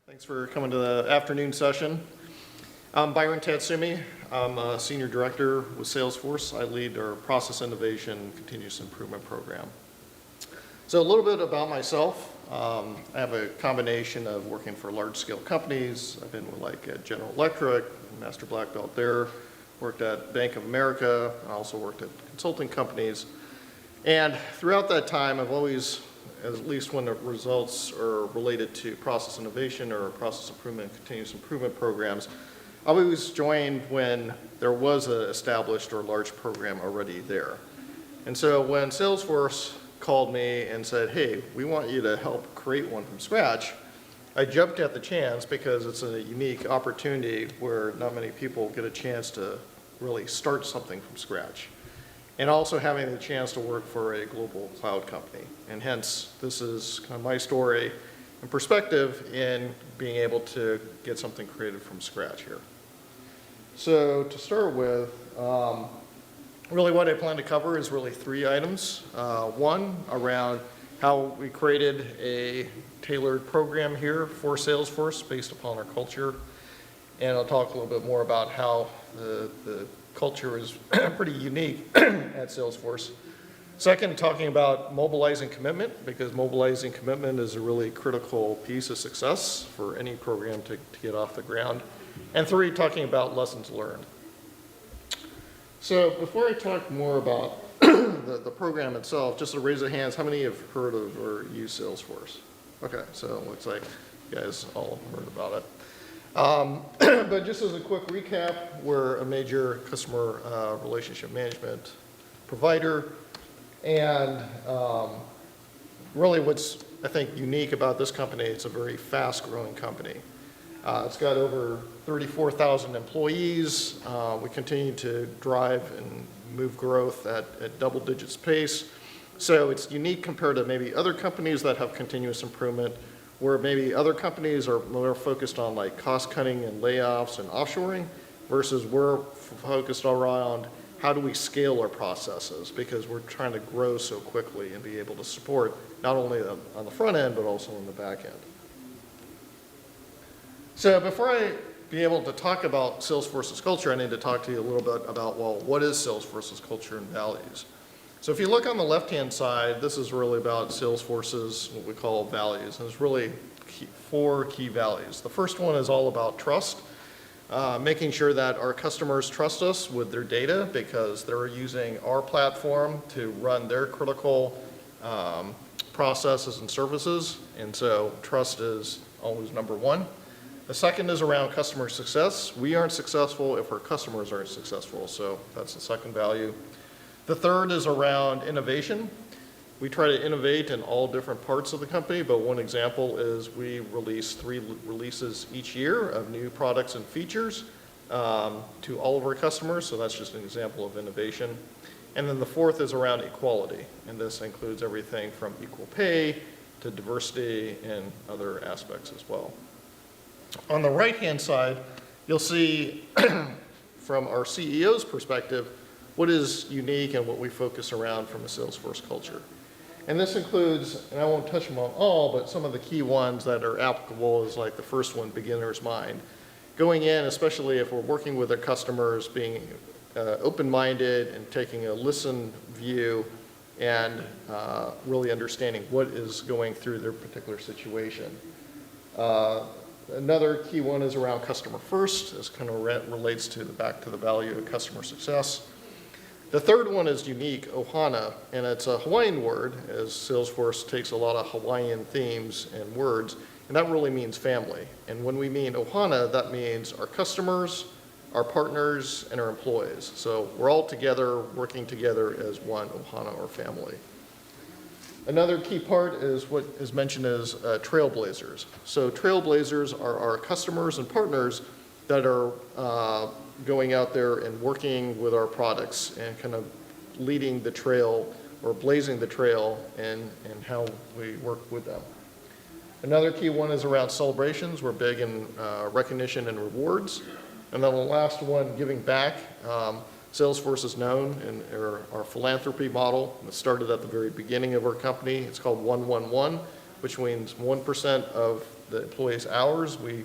Thanks for coming to the afternoon session. I'm Byron Tatsumi. I'm a Senior Director with Salesforce. I lead our Process Innovation Continuous Improvement Program. So a little bit about myself. I have a combination of working for large-scale companies. I've been with like General Electric, Master Black Belt there, worked at Bank of America, and also worked at consulting companies. And throughout that time, I've always, at least when the results are related to process innovation or process improvement, continuous improvement programs, I always joined when there was an established or large program already there. And so when Salesforce called me and said, hey, we want you to help create one from scratch, I jumped at the chance because it's a unique opportunity where not many people get a chance to really start something from scratch. And also having the chance to work for a global cloud company. And hence, this is kind of my story and perspective in being able to get something created from scratch here. So to start with, really what I plan to cover is really three items. One, around how we created a tailored program here for Salesforce based upon our culture. And I'll talk a little bit more about how the culture is pretty unique at Salesforce. Second, talking about mobilizing commitment, because mobilizing commitment is a really critical piece of success for any program to get off the ground. And three, talking about lessons learned. So before I talk more about the program itself, just a raise of hands, how many have heard of or used Salesforce? Okay, so it looks like you guys all heard about it. But just as a quick recap, we're a major customer relationship management provider. And really what's, I think, unique about this company, it's a very fast-growing company. It's got over 34,000 employees. We continue to drive and move growth at double digits pace. So it's unique compared to maybe other companies that have continuous improvement, where maybe other companies are more focused on like cost cutting and layoffs and offshoring, versus we're focused around how do we scale our processes, because we're trying to grow so quickly and be able to support not only on the front end, but also on the back end. So before I be able to talk about Salesforce's culture, I need to talk to you a little bit about, well, what is Salesforce's culture and values? So if you look on the left-hand side, this is really about Salesforce's, what we call values. And there's really four key values. The first one is all about trust, making sure that our customers trust us with their data because they're using our platform to run their critical processes and services. And so trust is always number one. The second is around customer success. We aren't successful if our customers aren't successful. So that's the second value. The third is around innovation. We try to innovate in all different parts of the company, but one example is we release 3 releases each year of new products and features to all of our customers, so that's just an example of innovation. And then the fourth is around equality, and this includes everything from equal pay to diversity and other aspects as well. On the right-hand side, you'll see from our CEO's perspective, what is unique and what we focus around from a Salesforce culture. And this includes, and I won't touch them on all, but some of the key ones that are applicable is like the first one, beginner's mind. Going in, especially if we're working with our customers, being open-minded and taking a listen view and really understanding what is going through their particular situation. Another key one is around customer first. This kind of relates to back to the value of customer success. The third one is unique, ohana, and it's a Hawaiian word, as Salesforce takes a lot of Hawaiian themes and words, and that really means family. And when we mean ohana, that means our customers, our partners, and our employees. So we're all together, working together as one ohana or family. Another key part is what is mentioned as Trailblazers. So Trailblazers are our customers and partners that are going out there and working with our products and kind of leading the trail or blazing the trail in how we work with them. Another key one is around celebrations. We're big in recognition and rewards. And then the last one, giving back. Salesforce is known in our philanthropy model. It started at the very beginning of our company. It's called 111, which means 1% of the employees' hours, we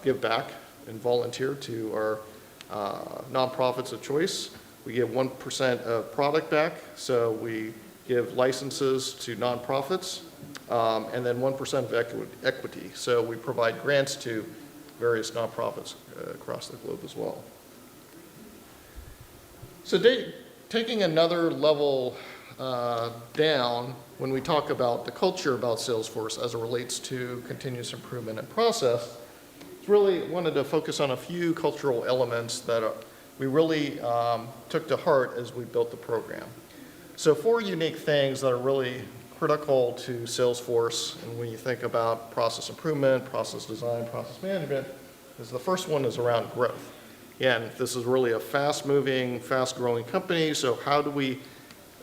give back and volunteer to our nonprofits of choice. We give 1% of product back, so we give licenses to nonprofits, and then 1% of equity. So we provide grants to various nonprofits across the globe as well. So taking another level down, when we talk about the culture about Salesforce as it relates to continuous improvement and process, really wanted to focus on a few cultural elements that we really took to heart as we built the program. So 4 unique things that are really critical to Salesforce, and when you think about process improvement, process design, process management, is the first one is around growth. Again, this is really a fast-moving, fast-growing company, so how do we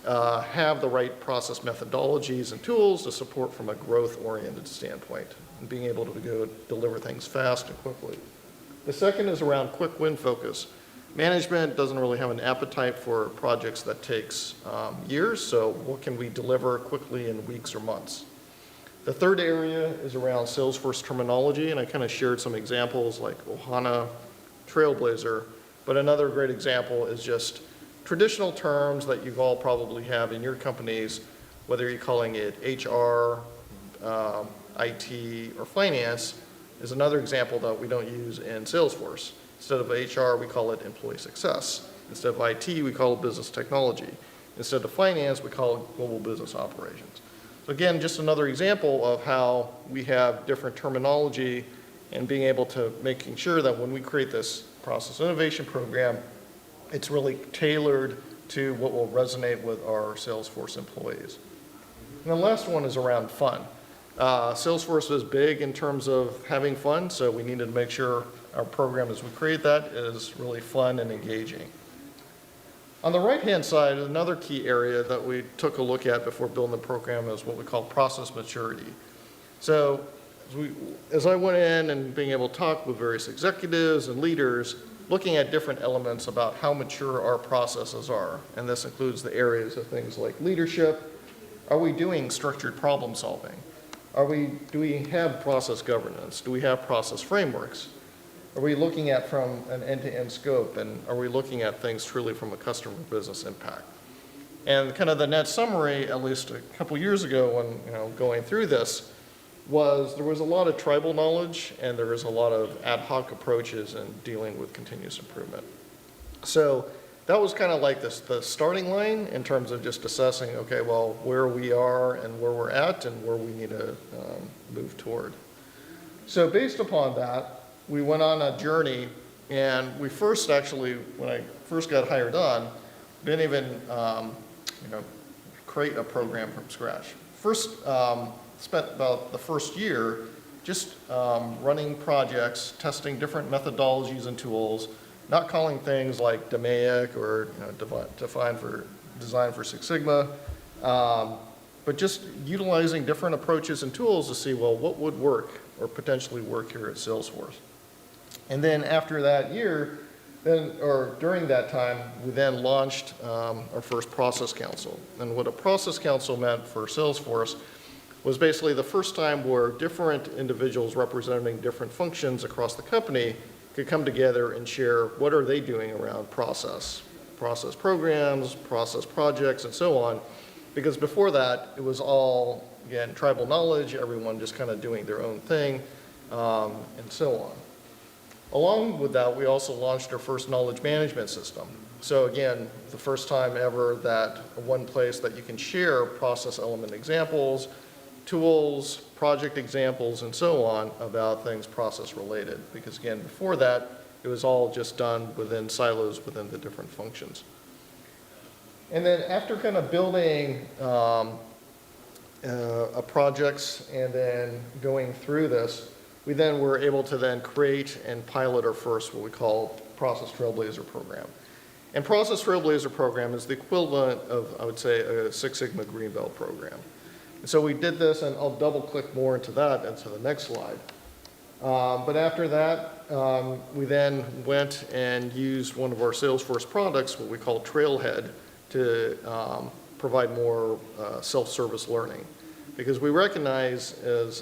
have the right process methodologies and tools to support from a growth-oriented standpoint and being able to go deliver things fast and quickly. The second is around quick win focus. Management doesn't really have an appetite for projects that takes years, so what can we deliver quickly in weeks or months? The third area is around Salesforce terminology, and I kind of shared some examples like Ohana, Trailblazer, but another great example is just traditional terms that you all probably have in your companies, whether you're calling it HR, IT, or finance, is another example that we don't use in Salesforce. Instead of HR, we call it employee success. Instead of IT, we call it business technology. Instead of finance, we call it global business operations. So again, just another example of how we have different terminology and being able to making sure that when we create this process innovation program, it's really tailored to what will resonate with our Salesforce employees. And the last one is around fun. Salesforce is big in terms of having fun, so we needed to make sure our program as we create that is really fun and engaging. On the right-hand side, another key area that we took a look at before building the program is what we call process maturity. So as I went in and being able to talk with various executives and leaders, looking at different elements about how mature our processes are, and this includes the areas of things like leadership. Are we doing structured problem solving? Do we have process governance? Do we have process frameworks? Are we looking at from an end-to-end scope, and are we looking at things truly from a customer business impact? And kind of the net summary, at least a couple years ago when going through this, was there was a lot of tribal knowledge and there was a lot of ad hoc approaches in dealing with continuous improvement. So that was kind of like the starting line in terms of just assessing, okay, well, where we are and where we're at and where we need to move toward. So based upon that, we went on a journey, and we first actually, when I first got hired on, didn't even create a program from scratch. First, spent about the first year just running projects, testing different methodologies and tools, not calling things like DMAIC or Design for Six Sigma, but just utilizing different approaches and tools to see, well, what would work or potentially work here at Salesforce. And then after that year, during that time, we then launched our first process council. And what a process council meant for Salesforce was basically the first time where different individuals representing different functions across the company could come together and share what are they doing around process programs, process projects, and so on. Because before that, it was all, again, tribal knowledge, everyone just kind of doing their own thing, and so on. Along with that, we also launched our first knowledge management system. So again, the first time ever that one place that you can share process element examples, tools, project examples, and so on about things process related. Because again, before that, it was all just done within silos within the different functions. And then after kind of building projects and then going through this, we then were able to then create and pilot our first what we call Process Trailblazer program. And Process Trailblazer program is the equivalent of, I would say, a Six Sigma Green Belt program. And so we did this, and I'll double click more into that into the next slide. But after that, we then went and used one of our Salesforce products, what we call Trailhead, to provide more self-service learning. because we recognize as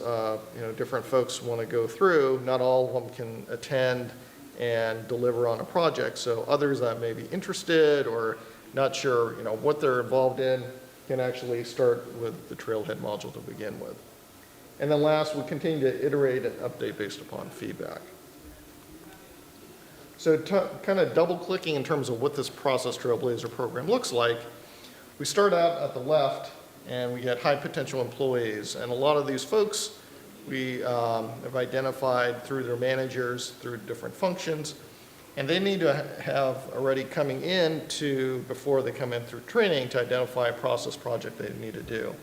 different folks want to go through, not all of them can attend and deliver on a project. So others that may be interested or not sure what they're involved in can actually start with the Trailhead module to begin with. And then last, we continue to iterate and update based upon feedback. So kind of double clicking in terms of what this Process Trailblazer program looks like, we start out at the left and we get high potential employees. And a lot of these folks we have identified through their managers, through different functions, and they need to have already coming in before they come in through training to identify a process project they need to do.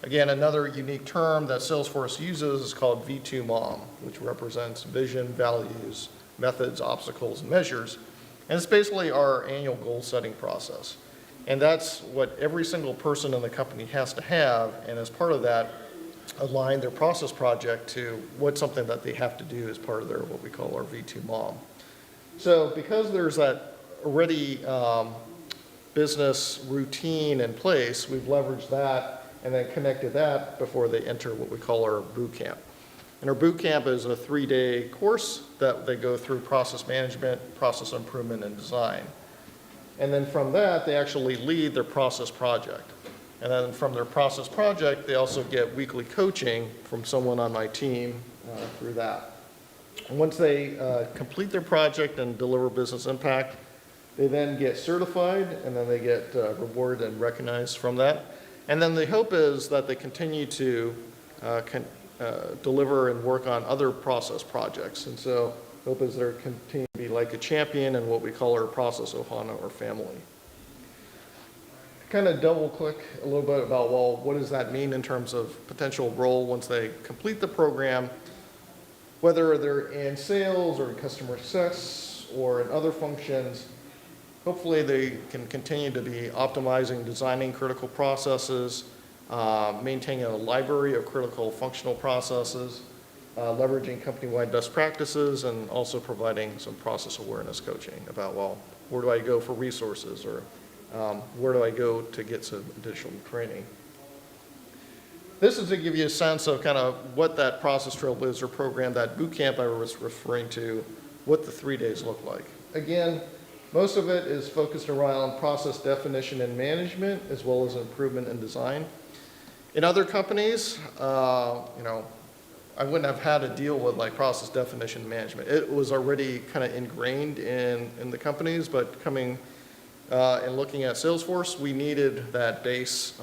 Again, another unique term that Salesforce uses is called V2MOM, which represents vision, values, methods, obstacles, and measures. And it's basically our annual goal setting process. And that's what every single person in the company has to have, and as part of that, align their process project to what's something that they have to do as part of their, what we call our V2MOM. So because there's that already business routine in place, we've leveraged that and then connected that before they enter what we call our Bootcamp. And our Bootcamp is a 3-day course that they go through process management, process improvement, and design. And then from that, they actually lead their process project. And then from their process project, they also get weekly coaching from someone on my team through that. And once they complete their project and deliver business impact, they then get certified, and then they get rewarded and recognized from that. And then the hope is that they continue to deliver and work on other process projects. And so hope is they're continue to be like a champion in what we call our process ohana or family. Kind of double click a little bit about, well, what does that mean in terms of potential role once they complete the program, whether they're in sales or in customer success or in other functions. Hopefully they can continue to be optimizing, designing critical processes, maintaining a library of critical functional processes, leveraging company-wide best practices, and also providing some process awareness coaching about, well, where do I go for resources, or where do I go to get some additional training. This is to give you a sense of kind of what that Process Trailblazer program, that bootcamp I was referring to, what the 3 days look like. Again, most of it is focused around process definition and management, as well as improvement and design. In other companies, I wouldn't have had to deal with like process definition and management. It was already kind of ingrained in the companies, but coming and looking at Salesforce, we needed that base,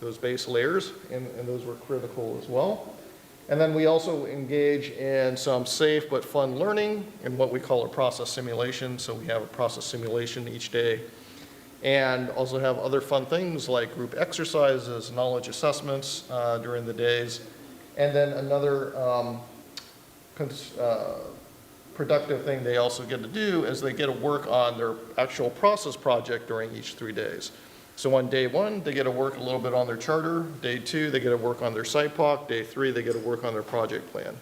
those base layers, and those were critical as well. And then we also engage in some safe but fun learning in what we call a process simulation. So we have a process simulation each day, and also have other fun things like group exercises, knowledge assessments during the days. And then another productive thing they also get to do is they get to work on their actual process project during each 3 days. So on day 1, they get to work a little bit on their charter. Day 2, they get to work on their site POC. Day 3, they get to work on their project plan.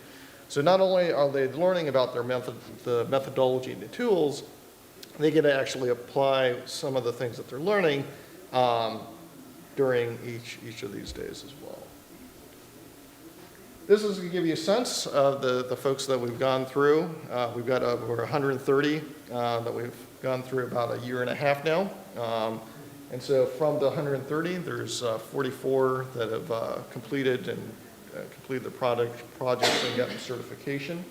So not only are they learning about their the methodology and the tools, they get to actually apply some of the things that they're learning during each of these days as well. This is to give you a sense of the folks that we've gone through. We've got over 130 that we've gone through about a year and a half now. And so from the 130, there's 44 that have completed the projects and gotten certification.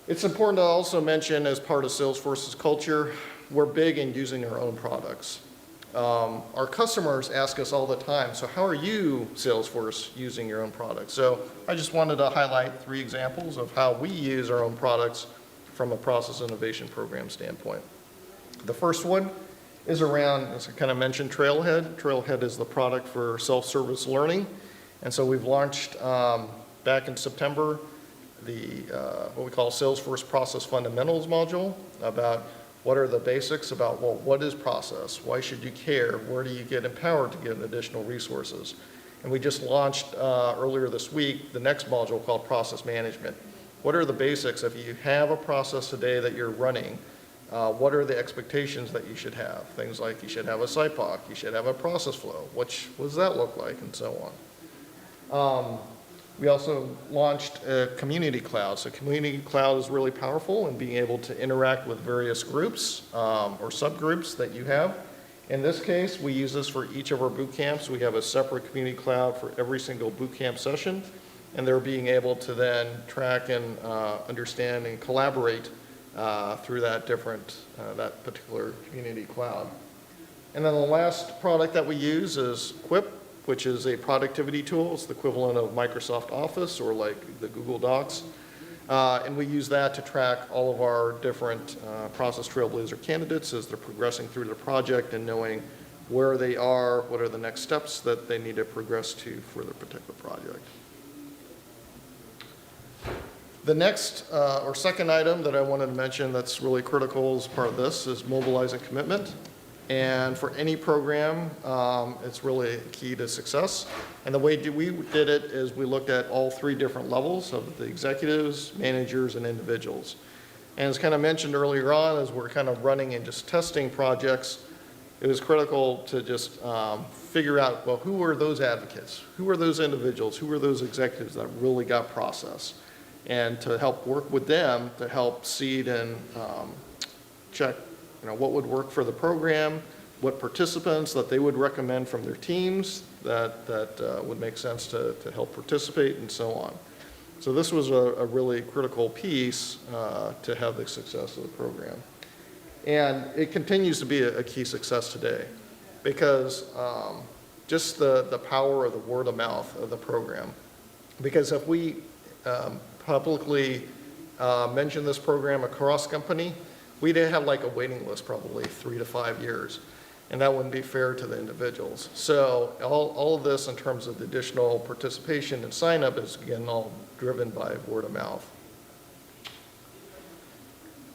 It's important to also mention, as part of Salesforce's culture, we're big in using our own products. Our customers ask us all the time, so how are you, Salesforce, using your own products? So I just wanted to highlight 3 examples of how we use our own products from a process innovation program standpoint. The first one is around, as I kind of mentioned, Trailhead. Trailhead is the product for self-service learning. And so we've launched back in September what we call Salesforce Process Fundamentals module, about what are the basics about, well, what is process? Why should you care? Where do you get empowered to get additional resources? And we just launched earlier this week the next module called Process Management. What are the basics? If you have a process today that you're running, What are the expectations that you should have? Things like you should have a SIPOC, you should have a process flow. What does that look like, and so on. We also launched a community cloud. So community cloud is really powerful in being able to interact with various groups or subgroups that you have. In this case, we use this for each of our boot camps. We have a separate community cloud for every single boot camp session, and they're being able to then track and understand and collaborate through that that particular community cloud. And then the last product that we use is Quip, which is a productivity tool. It's the equivalent of Microsoft Office or like the Google Docs. And we use that to track all of our different process Trailblazer candidates as they're progressing through the project and knowing where they are, what are the next steps that they need to progress to for their particular project. The next or second item that I wanted to mention that's really critical as part of this is mobilizing commitment. And for any program, it's really key to success. And the way we did it is we looked at all three different levels of the executives, managers, and individuals. And as kind of mentioned earlier on, as we're kind of running and just testing projects, it was critical to just figure out, well, who were those advocates? Who were those individuals? Who were those executives that really got process? And to help work with them to help seed and check what would work for the program, what participants that they would recommend from their teams that would make sense to help participate, and so on. So this was a really critical piece to have the success of the program. And it continues to be a key success today because just the power of the word of mouth of the program. Because if we publicly mention this program across company, we'd have like a waiting list probably 3 to 5 years, and that wouldn't be fair to the individuals. So all of this in terms of the additional participation and sign up is again all driven by word of mouth.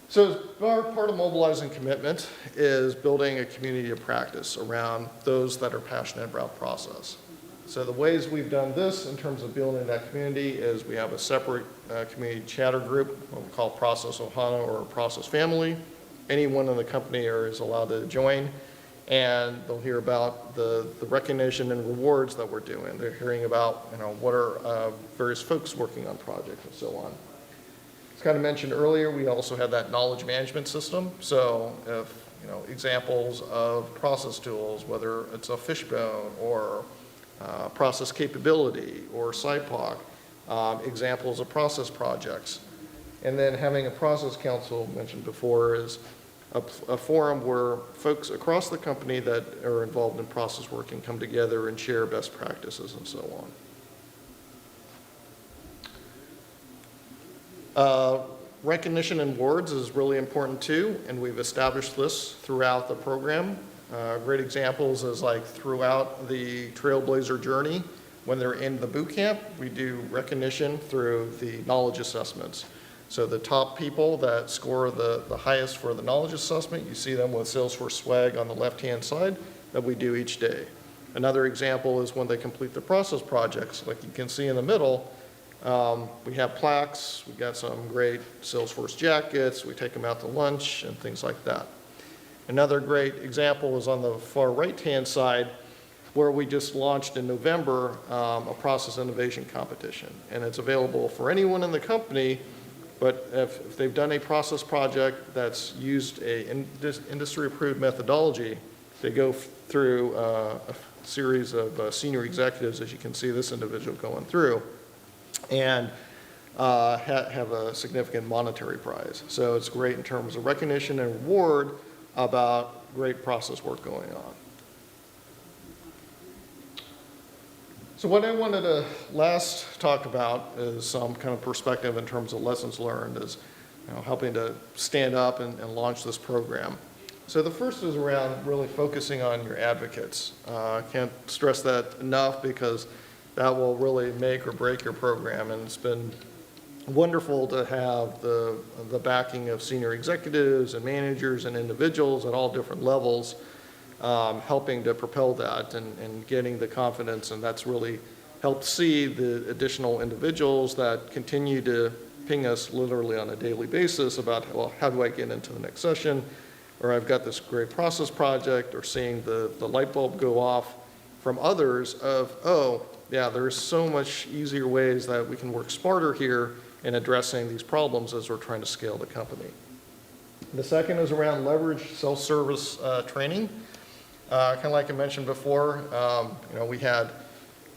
So part of mobilizing commitment is building a community of practice around those that are passionate about process. So the ways we've done this in terms of building that community is we have a separate community chatter group, what we call Process Ohana or Process Family. Anyone in the company is allowed to join, and they'll hear about the recognition and rewards that we're doing. They're hearing about what are various folks working on projects and so on. As kind of mentioned earlier, we also have that knowledge management system. So if examples of process tools, whether it's a fishbone or process capability or SIPOC, examples of process projects. And then having a process council, mentioned before, is a forum where folks across the company that are involved in process work can come together and share best practices and so on. Recognition and awards is really important too, and we've established this throughout the program. Great examples is like throughout the Trailblazer journey, when they're in the boot camp, we do recognition through the knowledge assessments. So the top people that score the highest for the knowledge assessment, you see them with Salesforce swag on the left-hand side that we do each day. Another example is when they complete the process projects. Like you can see in the middle, we have plaques, we got some great Salesforce jackets, we take them out to lunch and things like that. Another great example is on the far right-hand side, where we just launched in November a process innovation competition. And it's available for anyone in the company, but if they've done a process project that's used a industry-approved methodology, they go through a series of senior executives, as you can see this individual going through, and have a significant monetary prize. So it's great in terms of recognition and reward about great process work going on. So what I wanted to last talk about is some kind of perspective in terms of lessons learned, is helping to stand up and launch this program. So the first is around really focusing on your advocates. I can't stress that enough because that will really make or break your program, and it's been wonderful to have the backing of senior executives and managers and individuals at all different levels helping to propel that and getting the confidence, and that's really helped see the additional individuals that continue to ping us literally on a daily basis about, well, how do I get into the next session? Or I've got this great process project, or seeing the light bulb go off from others of, oh, yeah, there's so much easier ways that we can work smarter here in addressing these problems as we're trying to scale the company. The second is around leverage self-service training. Kind of like I mentioned before,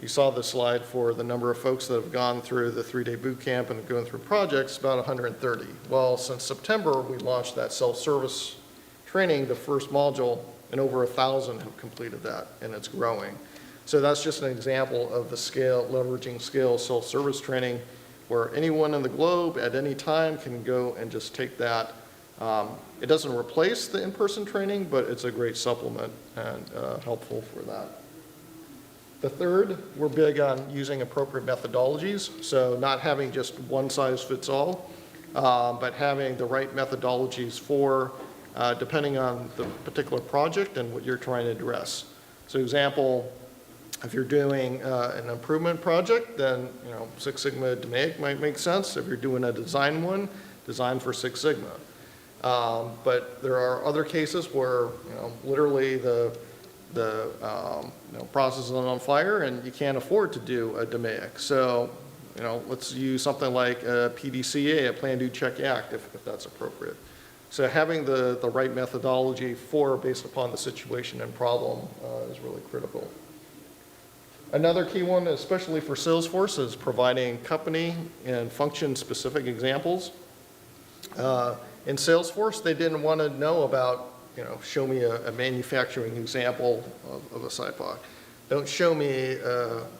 you saw the slide for the number of folks that have gone through the 3-day boot camp and going through projects, about 130. Well, since September, we launched that self-service training, the first module, and over 1,000 have completed that, and it's growing. So that's just an example of the leveraging scale self-service training, where anyone in the globe at any time can go and just take that. It doesn't replace the in-person training, but it's a great supplement and helpful for that. The third, we're big on using appropriate methodologies, so not having just one size fits all, but having the right methodologies for depending on the particular project and what you're trying to address. So example, if you're doing an improvement project, then Six Sigma DMAIC might make sense. If you're doing a design one, design for Six Sigma. But there are other cases where literally the process is on fire and you can't afford to do a DMAIC. So let's use something like a PDCA, a Plan, Do, Check, Act, if that's appropriate. So having the right methodology based upon the situation and problem is really critical. Another key one, especially for Salesforce, is providing company and function-specific examples. In Salesforce, they didn't want to know about, show me a manufacturing example of a SIPOC. Don't show me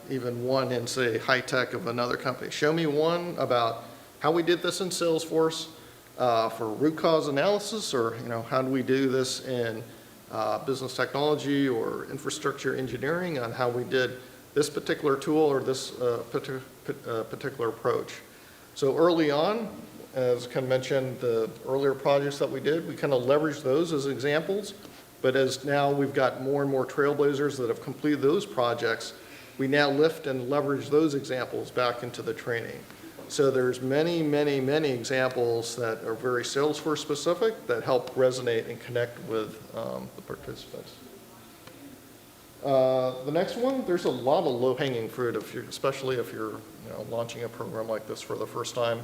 even one in, say, high tech of another company. Show me one about how we did this in Salesforce for root cause analysis, or how do we do this in business technology or infrastructure engineering on how we did this particular tool or this particular approach. So early on, as Ken mentioned, the earlier projects that we did, we kind of leveraged those as examples. But as now we've got more and more Trailblazers that have completed those projects, we now lift and leverage those examples back into the training. So there's many, many, many examples that are very Salesforce specific that help resonate and connect with the participants. The next one, there's a lot of low-hanging fruit, especially if you're launching a program like this for the first time.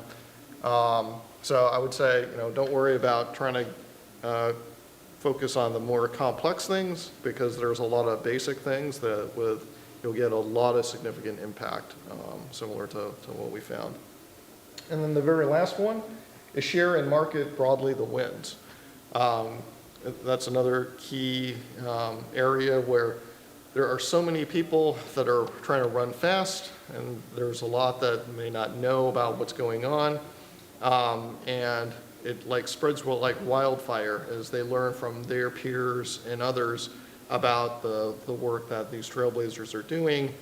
So I would say, don't worry about trying to focus on the more complex things, because there's a lot of basic things that you'll get a lot of significant impact, similar to what we found. And then the very last one is share and market broadly the wins. That's another key area where there are so many people that are trying to run fast, and there's a lot that may not know about what's going on. And it spreads like wildfire as they learn from their peers and others about the work that these Trailblazers are doing.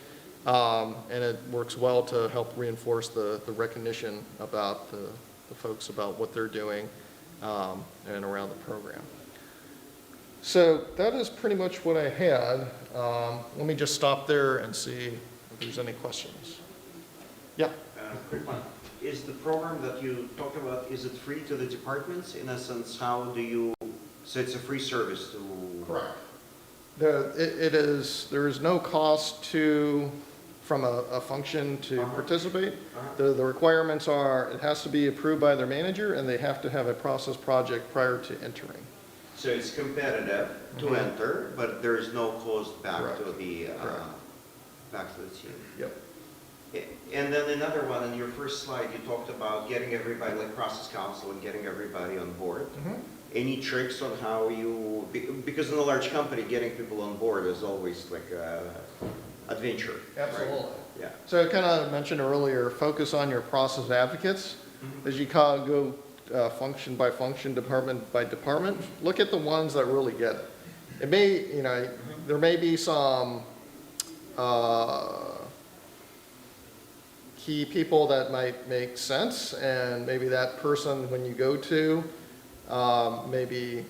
And it works well to help reinforce the recognition about the folks about what they're doing and around the program. So that is pretty much what I had. Let me just stop there and see if there's any questions. Yeah? Quick one. Is the program that you talked about, is it free to the departments? In essence, how do you, so it's a free service to... Correct. There is no cost from a function to participate. The requirements are, it has to be approved by their manager, and they have to have a process project prior to entering. So it's competitive to enter, but there is no cost back Correct. to the back to the team. Yep. And then another one, in your first slide, you talked about getting everybody, like process council, and getting everybody on board. Any tricks on how you, because in a large company, getting people on board is always like adventure. Absolutely. Right? Yeah. So I kind of mentioned earlier, focus on your process advocates. As you go function by function, department by department, look at the ones that really get it. It may, there may be some key people that might make sense, and maybe that person, when you go to, maybe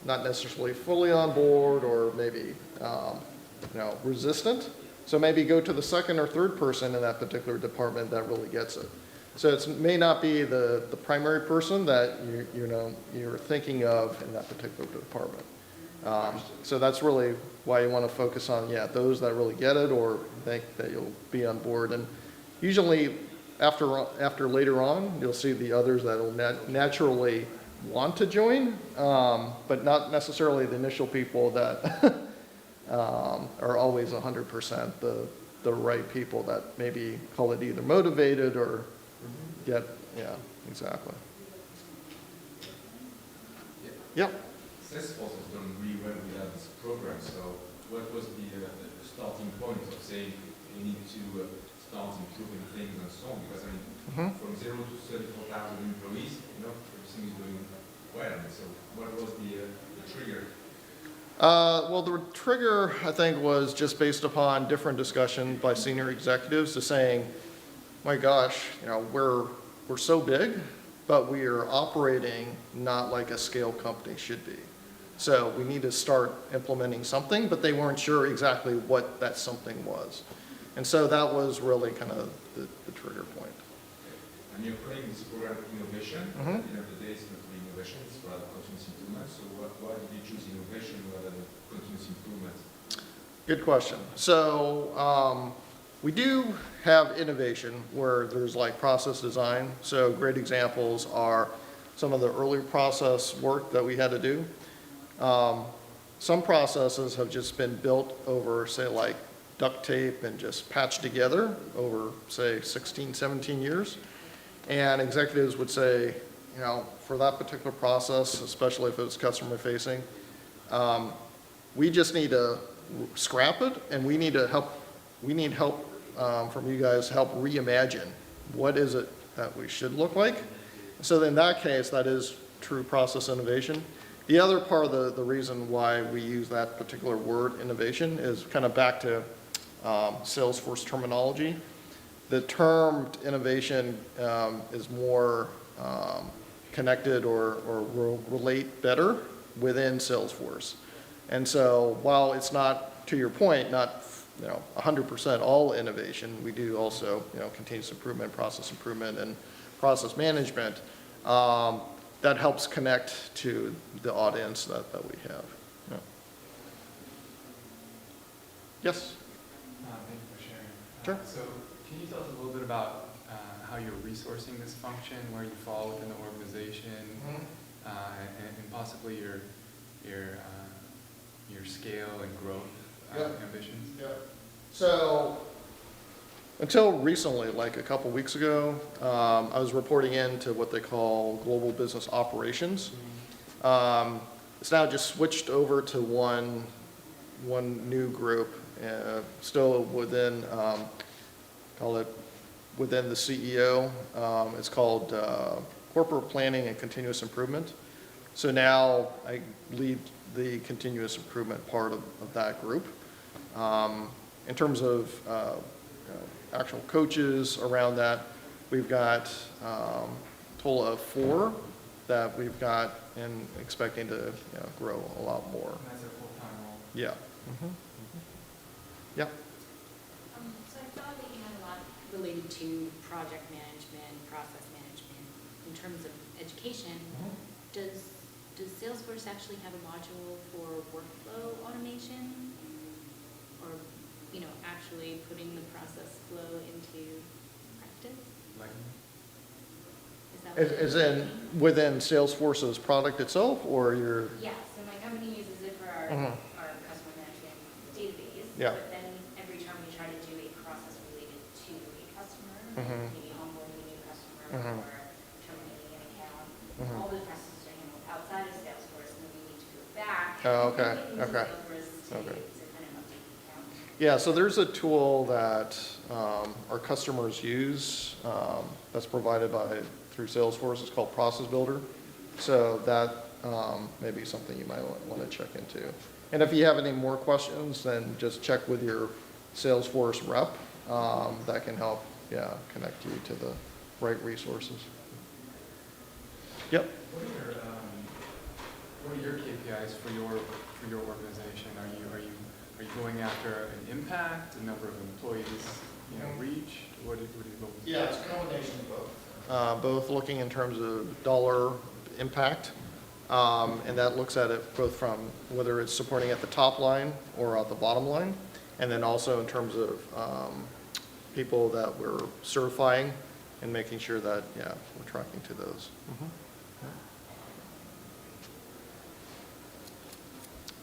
not necessarily fully on board, or maybe resistant. So maybe go to the second or third person in that particular department that really gets it. So it may not be the primary person that you're thinking of in that particular department. So that's really why you want to focus on, those that really get it or think that you'll be on board. And usually after later on, you'll see the others that will naturally want to join, but not necessarily the initial people that are always 100% the right people that maybe call it either motivated or get, exactly. Yep. Salesforce has done really well with this program. So what was the starting point of saying you need to start improving things and so on? Because I mean, from 0 to 34,000 employees, everything is doing well. So what was the trigger? Well, the trigger, I think, was just based upon different discussion by senior executives to saying, my gosh, we're so big, but we are operating not like a scale company should be. So we need to start implementing something, but they weren't sure exactly what that something was. And so that was really kind of the trigger point. And you're calling this program innovation. At the end of the day, it's not really innovation, it's rather continuous improvement. So why did you choose innovation rather than continuous improvement? Good question. So we do have innovation where there's like process design. So great examples are some of the early process work that we had to do. Some processes have just been built over, say, like duct tape and just patched together over, say, 16, 17 years. And executives would say, for that particular process, especially if it was customer facing, we just need to scrap it, and we need help from you guys to help reimagine what is it that we should look like. So in that case, that is true process innovation. The other part of the reason why we use that particular word, innovation, is kind of back to Salesforce terminology. The term innovation is more connected or will relate better within Salesforce. And so while it's not, to your point, not 100% all innovation, we do also continuous improvement, and process management. That helps connect to the audience that we have. Yeah. Yes? Thank you for sharing. Sure. So can you tell us a little bit about how you're resourcing this function, where you fall within the organization, and possibly your scale and growth ambitions? Yeah. So until recently, like a couple weeks ago, I was reporting into what they call Global Business Operations. It's now just switched over to one new group, still within, call it within the CEO. It's called Corporate Planning and Continuous Improvement. So now I lead the continuous improvement part of that group. In terms of actual coaches around that, we've got a total of 4 that we've got and expecting to grow a lot more. And that's a full-time role. Yeah. Yeah. So I saw that you had a lot related to project management, process management. In terms of education, does Salesforce actually have a module for workflow automation? Or actually putting the process flow into practice? Like, Is that what As you're in thinking? within Salesforce's product itself, or your? Yeah, so my company uses it for our customer management database. Yeah. But then every time we try to do a process related to a customer, maybe onboarding a new customer or terminating an account, all the processes are handled outside of Salesforce, and then we need to go back. Oh, okay, into okay. Salesforce to Okay. kind of update the account. Yeah, so there's a tool that our customers use that's provided through Salesforce. It's called Process Builder. So that may be something you might want to check into. And if you have any more questions, then just check with your Salesforce rep. That can help, connect you to the right resources. Yep. What are your KPIs for your organization? Are you going after an impact, a number of employees, reach? What do you go with? Yeah, it's a combination of both. both looking in terms of dollar impact, and that looks at it both from whether it's supporting at the top line or at the bottom line, and then also in terms of people that we're certifying and making sure that, yeah, we're tracking to those.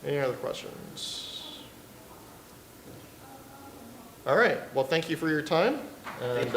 Any other questions? All right, well, thank you for your time, and